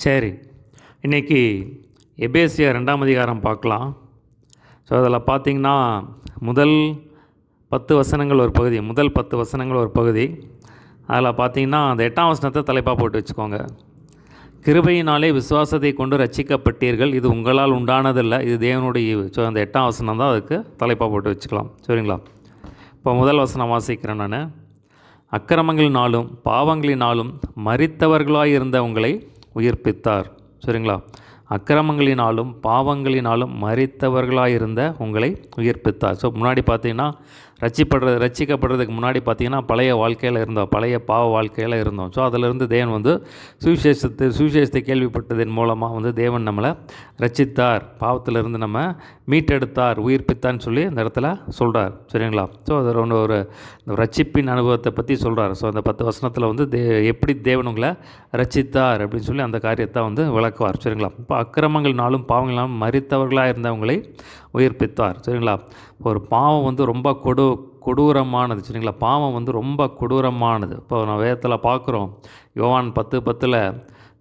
சரி. இன்றைக்கி எபேசியர் 2ஆம் அதிகாரம் பார்க்கலாம். ஸோ அதில் பார்த்திங்கன்னா முதல் 10 வசனங்கள் ஒரு பகுதி, முதல் 10 வசனங்கள் ஒரு பகுதி. அதில் பார்த்திங்கன்னா அந்த 8ஆம் வசனத்தை தலைப்பாக போட்டு வச்சுக்கோங்க. கிருபையினாலே விசுவாசத்தை கொண்டு ரட்சிக்கப்பட்டீர்கள், இது உங்களால் உண்டானதில்லை, இது தேவனுடைய ஈவு. ஸோ அந்த 8ஆம் வசனம் தான் அதுக்கு தலைப்பாக போட்டு வச்சுக்கலாம். சரிங்களா? இப்போ முதல் வசனம் வாசிக்கிறேன் நான். அக்கிரமங்களினாலும் பாவங்களினாலும் மரித்தவர்களாய் இருந்த உங்களை உயிர்ப்பித்தார். சரிங்களா? அக்கிரமங்களினாலும் பாவங்களினாலும் மரித்தவர்களாக இருந்த உங்களை உயிர்ப்பித்தார். ஸோ முன்னாடி பார்த்தீங்கன்னா ரட்சிக்கப்படுறதுக்கு முன்னாடி பார்த்திங்கன்னா பழைய வாழ்க்கையில் இருந்தோம், பழைய பாவ வாழ்க்கையில் இருந்தோம். ஸோ அதிலிருந்து தேவன் வந்து சுவிசேஷத்தை கேள்விப்பட்டதன் மூலமாக தேவன் நம்மளை ரட்சித்தார், பாவத்திலிருந்து நம்ம மீட்டெடுத்தார், உயிர்ப்பித்தான்னு சொல்லி அந்த இடத்துல சொல்கிறார். சரிங்களா? ஸோ அது ஒரு ரட்சிப்பின் அனுபவத்தை பற்றி சொல்கிறார். ஸோ அந்த 10 வசனத்தில் எப்படி தேவன் உங்களை ரட்சித்தார் அப்படின்னு சொல்லி அந்த காரியத்தை விளக்குவார். சரிங்களா? இப்போ அக்கிரமங்கள்னாலும் பாவங்களாலும் மரித்தவர்களாக இருந்தவங்களை உயிர்ப்பித்தார். சரிங்களா? ஒரு பாவம் ரொம்ப கொடூரமானது. சரிங்களா? பாவம் ரொம்ப கொடூரமானது. இப்போ நான் வேதத்தில் பார்க்குறோம், யோவான் 10:10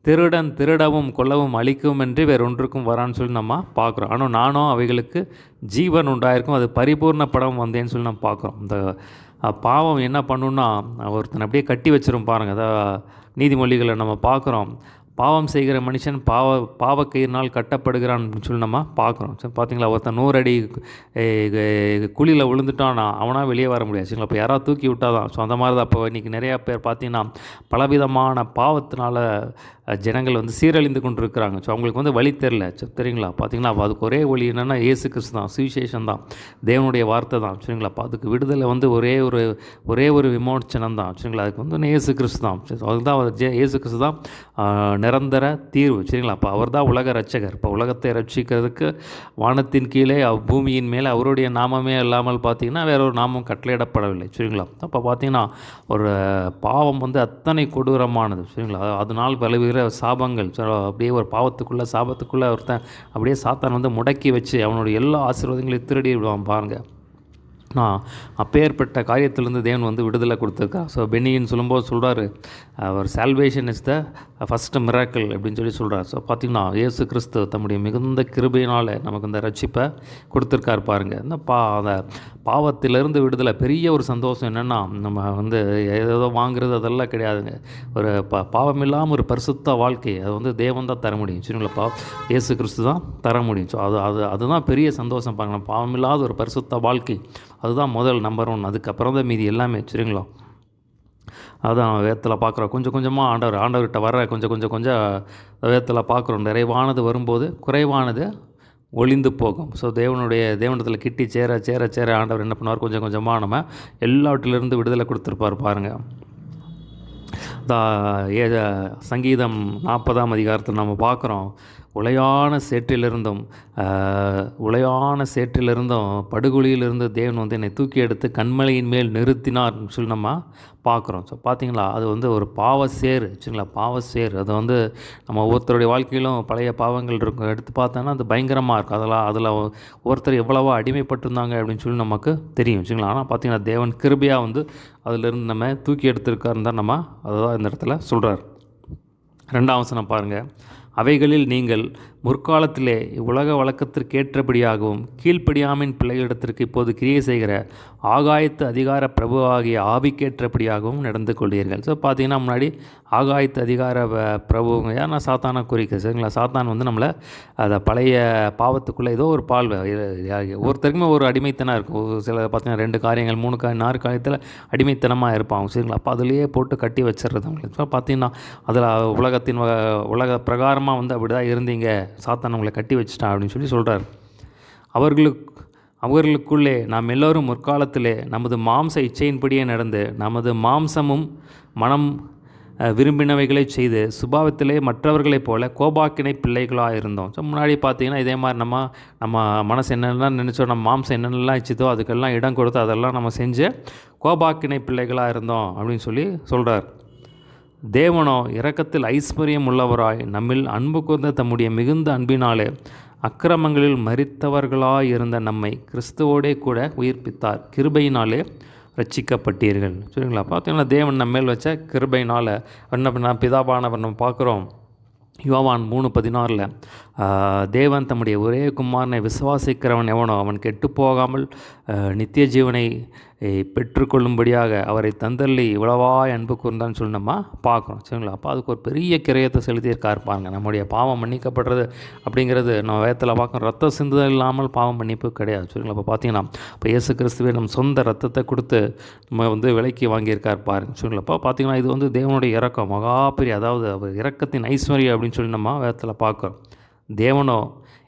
திருடன் திருடவும் கொல்லவும் அழிக்கவும் என்று வேறொன்றுக்கும் வரான்னு சொல்லி நம்ம பார்க்குறோம். ஆனால் நானும் அவைகளுக்கு ஜீவன் உண்டாயிருக்கும், அது பரிபூர்ணப்படம் வந்தேன்னு சொல்லி நம்ம பார்க்குறோம். இந்த பாவம் என்ன பண்ணுன்னா ஒருத்தனை அப்படியே கட்டி வச்சிரும் பாருங்கள். அதாவது நீதிமொழிகளை நம்ம பார்க்குறோம், பாவம் செய்கிற மனுஷன் பாவக்கயிறினால் கட்டப்படுகிறான் அப்படின்னு சொல்லி நம்ம பார்க்குறோம். சரி, பார்த்தீங்களா? ஒருத்தன் 100 அடி குழியில் விழுந்துட்டான்னா அவனால் வெளியே வர முடியாது. சரிங்களா? இப்போ யாராவது தூக்கி விட்டால் தான். ஸோ அந்த மாதிரி தான் இப்போ இன்றைக்கி நிறையா பேர் பார்த்திங்கன்னா பலவிதமான பாவத்தினால ஜனங்கள் சீரழிந்து கொண்டு இருக்கிறாங்க. ஸோ அவங்களுக்கு வழி தெரில. சரிங்களா? பார்த்திங்கன்னா அதுக்கு ஒரே வழி என்னென்னா இயேசு கிறிஸ்து தான், சுவிசேஷம் தான், தேவனுடைய வார்த்தை தான். சரிங்களா? அதுக்கு விடுதலை ஒரே ஒரு விமோச்சனம் தான். சரிங்களா? அதுக்கு இயேசு கிறிஸ்து தான். அதுதான் இயேசு கிறிஸ்து தான் நிரந்தர தீர்வு. சரிங்களா? அப்போ அவர் தான் உலக ரட்சகர். இப்போ உலகத்தை ரட்சிக்கிறதுக்கு வானத்தின் கீழே பூமியின் மேலே அவருடைய நாமமே இல்லாமல் பார்த்திங்கன்னா வேற ஒரு நாமம் கட்டளையிடப்படவில்லை. சரிங்களா? அப்போ பார்த்திங்கன்னா ஒரு பாவம் அத்தனை கொடூரமானது. சரிங்களா? அதனால் விளைவுகிற சாபங்கள், அப்படியே ஒரு சாபத்துக்குள்ளே ஒருத்தன் அப்படியே சாத்தான் முடக்கி வச்சு அவனுடைய எல்லா ஆசீர்வாதங்களையும் திருடி விடுவான் பாருங்கள். நான் அப்பேற்பட்ட காரியத்திலேருந்து தேவன் விடுதலை கொடுத்துருக்கா. ஸோ பென்னின்னு சொல்லும்போது சொல்கிறாரு, அவர் salvation is the first miracle அப்படின்னு சொல்லி சொல்கிறார். ஸோ பார்த்திங்கன்னா இயேசு கிறிஸ்து தம்முடைய மிகுந்த கிருபையினால் நமக்கு இந்த ரட்சிப்பை கொடுத்துருக்கார் பாருங்கள். இந்த அந்த பாவத்திலிருந்து விடுதலை பெரிய ஒரு சந்தோஷம் என்னென்னா, நம்ம ஏதோ வாங்குறது அதெல்லாம் கிடையாதுங்க. ஒரு பாவம் இல்லாமல் ஒரு பரிசுத்த வாழ்க்கை அது தேவன் தான் தர முடியும். சரிங்களா? இயேசு கிறிஸ்து தான் தர முடியும். ஸோ அதுதான் பெரிய சந்தோஷம் பாருங்கள். பாவம் இல்லாத ஒரு பரிசுத்த வாழ்க்கை, அதுதான் முதல் நம்பர் 1. அதுக்கப்புறம் தான் மீதி எல்லாமே. சரிங்களா? அதுதான் வேதத்தில் பார்க்குறோம். கொஞ்சம் கொஞ்சமாக ஆண்டவர்கிட்ட வர கொஞ்சம் வேதத்தில் பார்க்குறோம். நிறைவானது வரும்போது குறைவானது ஒளிந்து போகும். ஸோ தேவனிடத்தில் கிட்டி சேர ஆண்டவர் என்ன பண்ணுவார், கொஞ்சம் கொஞ்சமாக நம்ம எல்லாவற்றிலிருந்து விடுதலை கொடுத்துருப்பார் பாருங்கள். சங்கீதம் 40ஆம் அதிகாரத்தில் நம்ம பார்க்குறோம், உளையான சேற்றிலிருந்தும் படுகொலியிலிருந்து தேவன் என்னை தூக்கி எடுத்து கண்மலையின் மேல் நிறுத்தினார்னு சொல்லி நம்ம பார்க்குறோம். ஸோ பார்த்திங்களா? அது ஒரு பாவசேர். சரிங்களா? பாவசேர் அது நம்ம ஒவ்வொருத்தருடைய வாழ்க்கையிலும் பழைய பாவங்கள் இருக்கும். எடுத்து பார்த்தோன்னா அது பயங்கரமாக இருக்கும். அதில் ஒவ்வொருத்தர் எவ்வளவோ அடிமைப்பட்டிருந்தாங்க அப்படின்னு சொல்லி நமக்கு தெரியும். சரிங்களா? ஆனால் பார்த்திங்கன்னா தேவன் கிருபையாக அதிலிருந்து நம்ம தூக்கி எடுத்திருக்காருன்னு தான் நம்ம அதுதான் இந்த இடத்துல சொல்கிறார். 2ஆம் வசனம் பாருங்கள். அவைகளில் நீங்கள் முற்காலத்திலே உலக வழக்கத்திற்கேற்றபடியாகவும் கீழ்ப்படியாமின் பிள்ளைகளிடத்திற்கு இப்போது கிரியை செய்கிற ஆகாயத்து அதிகார பிரபுவாகிய ஆவிக்கேற்றபடியாகவும் நடந்து கொள்வீர்கள். ஸோ பார்த்தீங்கன்னா முன்னாடி ஆகாயத்து அதிகார பிரபுங்க யார், சாத்தானை குறிக்க. சரிங்களா? சாத்தான் நம்மளை அதை பழைய பாவத்துக்குள்ளே ஏதோ ஒரு ஒவ்வொருத்தருக்குமே ஒரு அடிமைத்தனம் இருக்கும். சில பார்த்தீங்கன்னா 2 காரியங்கள் 4 காரியத்தில் அடிமைத்தனமாக இருப்பாங்க. சரிங்களா? அப்போ அதுலேயே போட்டு கட்டி வச்சிடுறது அவங்களுக்கு. ஸோ பார்த்தீங்கன்னா அதில் உலக பிரகாரமாக அப்படி தான் இருந்தீங்க, சாத்தான் உங்களை கட்டி வச்சிட்டான் அப்படின்னு சொல்லி சொல்கிறார். அவர்களுக்குள்ளே நாம் எல்லோரும் முற்காலத்திலே நமது மாம்ச இச்சையின்படியே நடந்து நமது மாம்சமும் மனம் விரும்பினவைகளை செய்து சுபாவத்திலே மற்றவர்களைப் போல கோபாக்கினை பிள்ளைகளாக இருந்தோம். ஸோ முன்னாடி பார்த்தீங்கன்னா இதே மாதிரி நம்ம மனசு என்னென்னலாம் நினச்சோம், நம்ம மாம்சம் என்னென்னலாம் இச்சித்தோ அதுக்கெல்லாம் இடம் கொடுத்து அதெல்லாம் நம்ம செஞ்சு கோபாக்கினை பிள்ளைகளாக இருந்தோம் அப்படின்னு சொல்லி சொல்கிறார். தேவனோ இரக்கத்தில் ஐஸ்வர்யம் உள்ளவராய் நம்மில் அன்பு கூர்ந்த தம்முடைய மிகுந்த அன்பினாலே அக்கிரமங்களில் மரித்தவர்களாயிருந்த நம்மை கிறிஸ்துவோடே கூட உயிர்ப்பித்தார், கிருபையினாலே ரட்சிக்கப்பட்டீர்கள். சரிங்களா? பார்த்தீங்கன்னா தேவன் நம்ம மேல் வச்ச கிருபையினால் என்ன பண்ண பிதாபானவர் நம்ம பார்க்குறோம், யோவான் 3:16 தேவன் தம்முடைய ஒரே குமாரனை விசுவாசிக்கிறவன் எவனோ அவன் கெட்டு போகாமல் நித்திய ஜீவனை பெற்றுக்கொள்ளும்படியாக அவரை தந்தள்ளி இவ்வளவாய் அன்பு கூர்ந்தான்னு சொல்லி நம்ம பார்க்குறோம். சரிங்களா? அப்போ அதுக்கு ஒரு பெரிய கிரயத்தை செலுத்தியிருக்கா இருப்பாங்க. நம்முடைய பாவம் மன்னிக்கப்படுறது அப்படிங்கிறது நம்ம வேதத்தில் பார்க்கணும். ரத்த சிந்துதல் இல்லாமல் பாவம் மன்னிப்பு கிடையாது. சரிங்களா? இப்போ பார்த்தீங்கன்னா இப்போ இயேசு கிறிஸ்துவே நம்ம சொந்த ரத்தத்தை கொடுத்து நம்ம விலைக்கு வாங்கியிருக்கார் பாருங்க. சரிங்களா? அப்போ பார்த்தீங்கன்னா இது தேவனுடைய இரக்கம் மகாபெரிய, அதாவது அவர் இரக்கத்தின் ஐஸ்வர்யம் அப்படின்னு சொல்லி நம்ம வேதத்தில் பார்க்குறோம். தேவனோ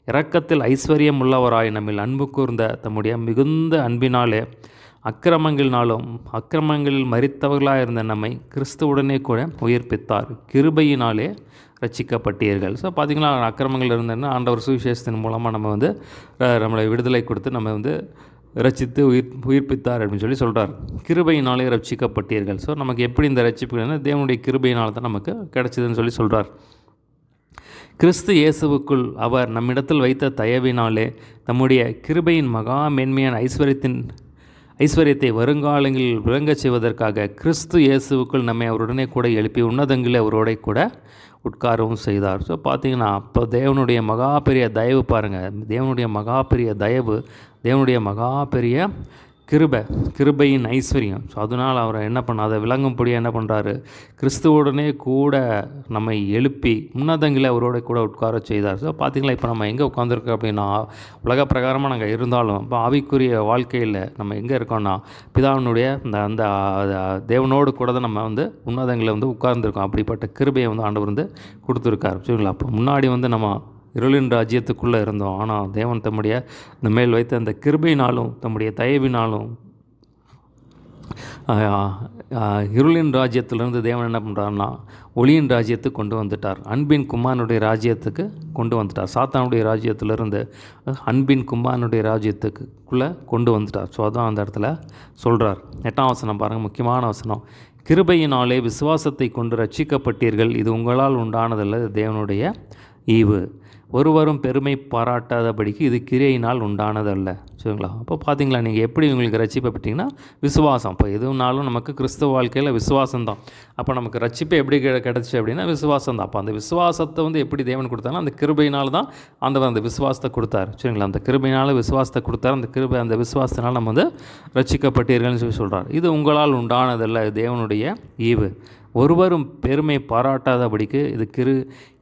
இரக்கத்தில் ஐஸ்வர்யம் உள்ளவராய் நம்மில் அன்பு கூர்ந்த தம்முடைய மிகுந்த அன்பினாலே அக்கிரமங்களில் மரித்தவர்களாக இருந்த நம்மை கிறிஸ்துவுடனே கூட உயிர்ப்பித்தார். கிருபையினாலே ரட்சிக்கப்பட்டீர்கள். ஸோ பார்த்திங்கன்னா அக்கிரமங்கள் இருந்ததுன்னா ஆண்டவர் சுவிசேஷத்தின் மூலமாக நம்ம நம்மளை விடுதலை கொடுத்து நம்ம ரட்சித்து உயிர்ப்பித்தார் அப்படின்னு சொல்லி சொல்கிறார். கிருபையினாலே ரட்சிக்கப்பட்டீர்கள். ஸோ நமக்கு எப்படி இந்த ரட்சிப்பு தேவனுடைய கிருபையினால் தான் நமக்கு கிடைச்சதுன்னு சொல்லி சொல்கிறார். கிறிஸ்து இயேசுவுக்குள் அவர் நம்மிடத்தில் வைத்த தயவினாலே நம்முடைய கிருபையின் மகா மேன்மையான ஐஸ்வர்யத்தை வருங்காலங்களில் விளங்கச் செய்வதற்காக கிறிஸ்து இயேசுவுக்குள் நம்மை அவருடனே கூட எழுப்பி உன்னதங்களில் அவரோட கூட உட்காரவும் செய்தார். ஸோ பார்த்திங்கன்னா அப்போ தேவனுடைய மகா பெரிய தயவு பாருங்கள். தேவனுடைய மகா பெரிய தயவு, தேவனுடைய மகா பெரிய கிருபையின் ஐஸ்வர்யம். ஸோ அதனால் அவர் என்ன அதை விளங்கும்படியாக என்ன பண்ணுறாரு, கிறிஸ்துவுடனே கூட நம்மை எழுப்பி உன்னதங்களை அவரோட கூட உட்கார செய்தார். ஸோ பார்த்திங்களா இப்போ நம்ம எங்கே உட்காந்துருக்கோம் அப்படின்னா உலக பிரகாரமாக நாங்கள் இருந்தாலும் இப்போ ஆவிக்குரிய வாழ்க்கையில் நம்ம எங்கே இருக்கோம்னா பிதாவினுடைய அந்த தேவனோடு கூட தான் நம்ம உன்னதங்களை உட்கார்ந்துருக்கோம். அப்படிப்பட்ட கிருபையை ஆண்டவர் கொடுத்துருக்கார். சரிங்களா? அப்போ முன்னாடி நம்ம இருளின் ராஜ்யத்துக்குள்ளே இருந்தோம். ஆனால் தேவன் தம்முடைய இந்த மேல் வைத்த அந்த கிருபையினாலும் தம்முடைய தயவினாலும் இருளின் ராஜ்யத்திலிருந்து தேவன் என்ன பண்ணுறாருன்னா ஒளியின் ராஜ்யத்துக்கு கொண்டு வந்துட்டார். அன்பின் குமாரனுடைய ராஜ்யத்துக்கு கொண்டு வந்துட்டார். சாத்தானுடைய ராஜ்யத்திலிருந்து அன்பின் குமாரனுடைய ராஜ்யத்துக்குள்ளே கொண்டு வந்துட்டார். ஸோ அதான் அந்த இடத்துல சொல்கிறார். 8ஆம் வசனம் பாருங்கள், முக்கியமான வசனம். கிருபையினாலே விசுவாசத்தை கொண்டு ரட்சிக்கப்பட்டீர்கள், இது உங்களால் உண்டானதல்ல, தேவனுடைய ஈவு. ஒருவரும் பெருமை பாராட்டாதபடிக்கு இது கிரியையினால் உண்டானதல்ல. சரிங்களா? அப்போ பார்த்தீங்களா நீங்கள் எப்படி உங்களுக்கு ரட்சிப்பப்பட்டீங்கன்னா விசுவாசம். இப்போ எதுனாலும் நமக்கு கிறிஸ்தவ வாழ்க்கையில் விசுவாசம் தான். அப்போ நமக்கு ரட்சிப்பு எப்படி கிடச்சி அப்படின்னா விசுவாசம் தான். அப்போ அந்த விசுவாசத்தை எப்படி தேவன் கொடுத்தாங்கன்னா அந்த கிருபையினால் தான் அந்த விசுவாசத்தை கொடுத்தார். சரிங்களா? அந்த கிருபையினால் விசுவாசத்தை கொடுத்தார். அந்த விசுவாசத்தினால் நம்ம ரட்சிக்கப்பட்டீர்கள்னு சொல்லி சொல்கிறார். இது உங்களால் உண்டானதல்ல, தேவனுடைய ஈவு. ஒருவரும் பெருமை பாராட்டாதபடிக்கு இது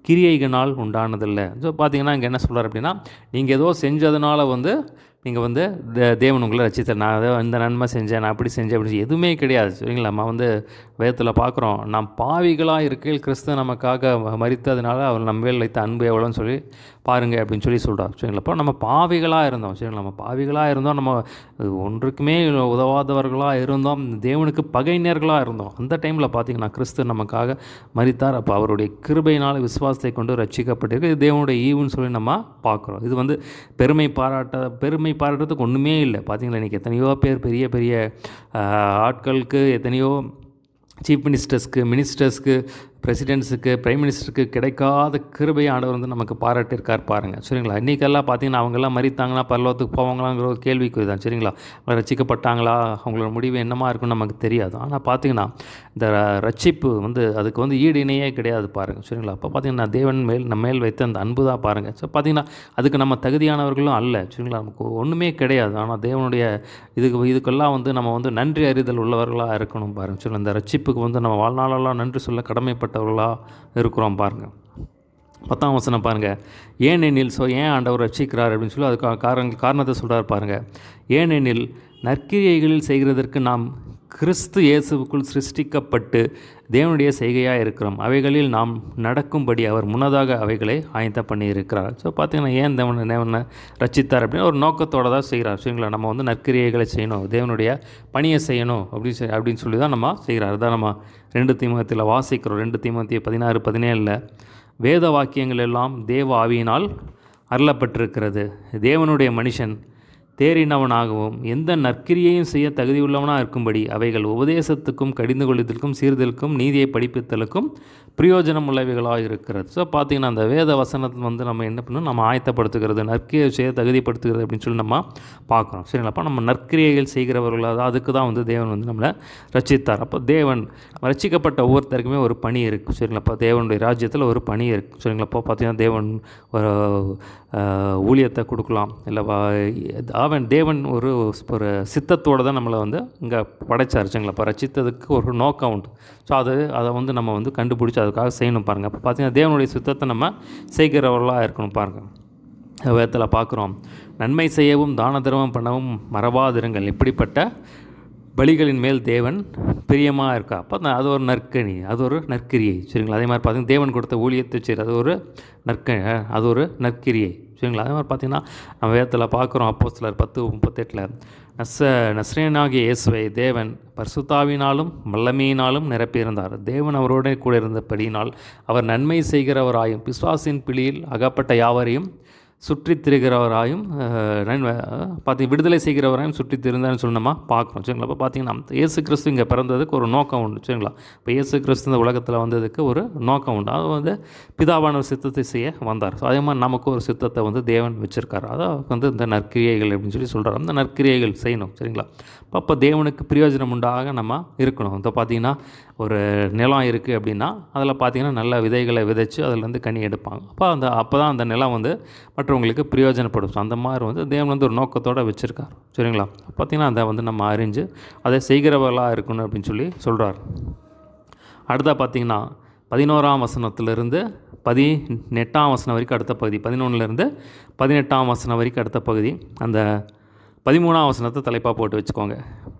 கிரியைகளால் உண்டானதில்லை. ஸோ பார்த்தீங்கன்னா இங்கே என்ன சொல்கிறார் அப்படின்னா நீங்கள் ஏதோ செஞ்சதுனால நீங்கள் தேவன் உங்களை ரட்சித்தார். நான் ஏதோ இந்த நன்மை செஞ்சேன், நான் அப்படி செஞ்சேன் அப்படின்னு எதுவுமே கிடையாது. சரிங்களா? நம்ம வேதத்தில் பார்க்குறோம், நாம் பாவிகளாக இருக்கையில் கிறிஸ்து நமக்காக மரித்ததுனால அவர் நம்ம மேல் வைத்த அன்பு எவ்வளோன்னு சொல்லி பாருங்கள் அப்படின்னு சொல்லி சொல்கிறார். சரிங்களா? அப்போ நம்ம பாவிகளாக இருந்தோம். சரிங்களா? நம்ம பாவிகளாக இருந்தோம், நம்ம ஒன்றுக்குமே உதவாதவர்களாக இருந்தோம், தேவனுக்கு பகைஞர்களாக இருந்தோம். அந்த டைமில் பார்த்திங்கன்னா கிறிஸ்து நமக்காக மரித்தார். அப்போ அவருடைய கிருபையினால் விசுவாசத்தை கொண்டு ரட்சிக்கப்பட்டிருக்கு. இது தேவனுடைய ஈவுன்னு சொல்லி நம்ம பார்க்குறோம். இது பெருமை பாராட்டுறதுக்கு ஒன்றுமே இல்லை. பார்த்திங்களா இன்றைக்கி எத்தனையோ பேர் பெரிய பெரிய ஆட்களுக்கு, எத்தனையோ சீஃப் மினிஸ்டர்ஸ்க்கு பிரசிடென்ட்ஸுக்கு, பிரைம் மினிஸ்டருக்கு கிடைக்காத கிருபையை ஆண்டவர் நமக்கு பாராட்டியிருக்கார் பாருங்கள். சரிங்களா? இன்றைக்கெல்லாம் பார்த்தீங்கன்னா அவங்கெல்லாம் மரித்தாங்கன்னா பரலோகத்துக்கு போவாங்களாங்கிற ஒரு கேள்விக்குறி தான். சரிங்களா? அவங்க ரட்சிக்கப்பட்டாங்களா, அவங்களோட முடிவு என்னமா இருக்குன்னு நமக்கு தெரியாது. ஆனால் பார்த்தீங்கன்னா இந்த ரட்சிப்பு அதுக்கு ஈடு இணையே கிடையாது பாருங்கள். சரிங்களா? அப்போ பார்த்தீங்கன்னா தேவன் நம்ம மேல் வைத்த அந்த அன்பு தான் பாருங்கள். ஸோ பார்த்தீங்கன்னா அதுக்கு நம்ம தகுதியானவர்களும் அல்ல. சரிங்களா? நமக்கு ஒன்றுமே கிடையாது. ஆனால் தேவனுடைய இதுக்கெல்லாம் நம்ம நன்றி அறிதல் உள்ளவர்களாக இருக்கணும் பாருங்கள். சரிங்களா? இந்த ரட்சிப்புக்கு நம்ம வாழ்நாளெல்லாம் நன்றி சொல்ல கடமைப்பட்டவர்களாக இருக்கிறோம் பாருங்கள். 10ஆம் வசனம் பாருங்கள். ஏனெனில் ஏன் ஆண்டவர் ரட்சிக்கிறார் அப்படின்னு சொல்லி அதுக்கு காரணத்தை சொல்கிறார் பாருங்கள். ஏனெனில் நற்கிரியைகளில் செய்கிறதற்கு நாம் கிறிஸ்து இயேசுவுக்குள் சிருஷ்டிக்கப்பட்டு தேவனுடைய செய்கையாக இருக்கிறோம். அவைகளில் நாம் நடக்கும்படி அவர் முன்னதாக அவைகளை ஆயத்த பண்ணியிருக்கிறார். ஸோ பார்த்தீங்கன்னா ஏன் தேவனை ரட்சித்தார் அப்படின்னா ஒரு நோக்கத்தோடு தான் செய்கிறார். சரிங்களா? நம்ம நற்கிரியைகளை செய்யணும், தேவனுடைய பணியை செய்யணும் அப்படின்னு சொல்லி தான் நம்ம செய்கிறார். அதுதான் நம்ம 2 தீமோத்தேயுவில் வாசிக்கிறோம். 2 தீமோத்தேயு 16-17 வேத வாக்கியங்கள் எல்லாம் தேவ ஆவியினால் அருளப்பட்டிருக்கிறது. தேவனுடைய மனுஷன் தேறினவனாகவும் எந்த நற்கிரியையும் செய்ய தகுதியுள்ளவனாக இருக்கும்படி அவைகள் உபதேசத்துக்கும் கடிந்து கொள்ளுதலுக்கும் சீர்தலுக்கும் நீதியை படிப்பித்தலுக்கும் பிரயோஜனம் உள்ளவைகளாக இருக்கிறது. ஸோ பார்த்திங்கன்னா அந்த வேத வசனத்தை வந்து நம்ம என்ன பண்ணணும், நம்ம ஆயத்தப்படுத்துகிறது, நற்கிரியை செய்ய தகுதிப்படுத்துகிறது அப்படின்னு சொல்லி நம்ம பார்க்குறோம். சரிங்களாப்பா, நம்ம நற்கிரியைகள் செய்கிறவர்கள் அதுக்கு தான் வந்து தேவன் வந்து நம்மளை ரட்சித்தார். அப்போ தேவன் ரட்சிக்கப்பட்ட ஒவ்வொருத்தருக்குமே ஒரு பணி இருக்குது. சரிங்களாப்பா, தேவனுடைய ராஜ்யத்தில் ஒரு பணி இருக்குது. சரிங்களாப்பா, பார்த்திங்கன்னா தேவன் ஒரு ஊழியத்தை கொடுக்கலாம், இல்லை தேவன் ஒரு சித்தத்தோடு தான் நம்மளை வந்து இங்கே படைச்சார். சரிங்களாப்பா, ரட்சித்ததுக்கு ஒரு நோக்கம் உண்டு. ஸோ அதை வந்து நம்ம வந்து கண்டுபிடிச்சி அதுக்காக செய்யணும் பாருங்கள். அப்போ பார்த்திங்கன்னா தேவனுடைய சித்தத்தை நம்ம செய்கிறவர்களாக இருக்கணும் பாருங்கள். வேதத்தில் பார்க்குறோம், நன்மை செய்யவும் தான தர்மம் பண்ணவும் மறவாதிருங்கள், இப்படிப்பட்ட பலிகளின் மேல் தேவன் பிரியமாக இருக்கா. அப்போ அது ஒரு அது ஒரு நற்கிரியை. சரிங்களா, அதே மாதிரி பார்த்திங்கன்னா தேவன் கொடுத்த ஊழியத்தை செய்கிற அது ஒரு நற்கிரியை. சரிங்களா, அதே மாதிரி பார்த்திங்கன்னா நம்ம வேதத்தில் பார்க்குறோம், அப்போஸ்தலர் 10:38 நஸ்ரேனாகிய இயேசுவை தேவன் பரிசுத்தாவினாலும் வல்லமையினாலும் நிரப்பியிருந்தார். தேவன் அவரோட கூட இருந்தபடியினால் அவர் நன்மை செய்கிறவராயும் பிசாசின் பிடியில் அகப்பட்ட யாவரையும் சுற்றித் திரிகிறவராயும் விடுதலை செய்கிறவராயும் சுற்றித் திரிந்தார்னு சொல்லி நம்ம பார்க்குறோம். சரிங்களா, இப்போ பார்த்திங்கன்னா இயேசு கிறிஸ்து இங்கே பிறந்ததுக்கு ஒரு நோக்கம் உண்டு. சரிங்களா, இப்போ இயேசு கிறிஸ்து இந்த உலகத்தில் வந்ததுக்கு ஒரு நோக்கம் உண்டு. அது வந்து பிதாவான சித்தத்தை செய்ய வந்தார். ஸோ அதே மாதிரி நமக்கு ஒரு சித்தத்தை வந்து தேவன் வச்சுருக்கார். அதை வந்து இந்த நற்கிரியைகள் அப்படின்னு சொல்லி சொல்கிறார். அந்த நற்கிரியைகள் செய்யணும். சரிங்களா, அப்போ தேவனுக்கு பிரயோஜனம் உண்டாக நம்ம இருக்கணும். இப்போ பார்த்திங்கன்னா ஒரு நிலம் இருக்குது அப்படின்னா அதில் பார்த்திங்கன்னா நல்ல விதைகளை விதைச்சு அதிலேருந்து கனி எடுப்பாங்க. அப்போ தான் அந்த நிலம் வந்து மற்றவங்களுக்கு பிரயோஜனப்படும். அந்த மாதிரி வந்து தேவன் வந்து ஒரு நோக்கத்தோடு வச்சுருக்கார். சரிங்களா, பார்த்திங்கன்னா அதை வந்து நம்ம அறிஞ்சு அதை செய்கிறவர்களாக இருக்கணும் அப்படின்னு சொல்லி சொல்கிறார். அடுத்தா பார்த்திங்கன்னா 11ஆம் வசனத்திலிருந்து 18ஆம் வசனம் வரைக்கும் அடுத்த பகுதி, 11லேருந்து 18ஆம் வசனம் வரைக்கும் அடுத்த பகுதி. அந்த 13ஆம் வசனத்தை தலைப்பாக போட்டு வச்சுக்கோங்க.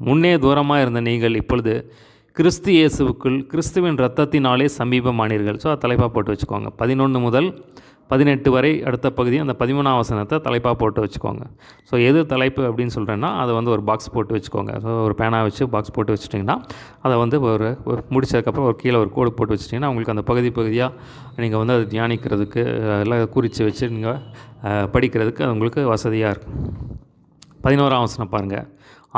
முன்னே தூரமாக இருந்த நீங்கள் இப்பொழுது கிறிஸ்து இயேசுவுக்குள் கிறிஸ்துவின் இரத்தத்தினாலே சமீபமானீர்கள். ஸோ அதை தலைப்பாக போட்டு வச்சுக்கோங்க. 11 முதல் 18 வரை அடுத்த பகுதி, அந்த 13ஆம் வசனத்தை தலைப்பாக போட்டு வச்சுக்கோங்க. ஸோ எது தலைப்பு அப்படின்னு சொல்கிறேன்னா அதை வந்து ஒரு பாக்ஸ் போட்டு வச்சுக்கோங்க. ஸோ ஒரு பேனா வச்சு பாக்ஸ் போட்டு வச்சுட்டிங்கன்னா அதை வந்து ஒரு முடிச்சதுக்கப்புறம் ஒரு கீழே ஒரு கோடு போட்டு வச்சுட்டிங்கன்னா உங்களுக்கு அந்த பகுதியாக நீங்கள் வந்து அதை தியானிக்கிறதுக்கு எல்லாம் குறித்து வச்சு நீங்கள் படிக்கிறதுக்கு அது உங்களுக்கு வசதியாக இருக்கும். 11ஆம் வசனம் பாருங்கள்.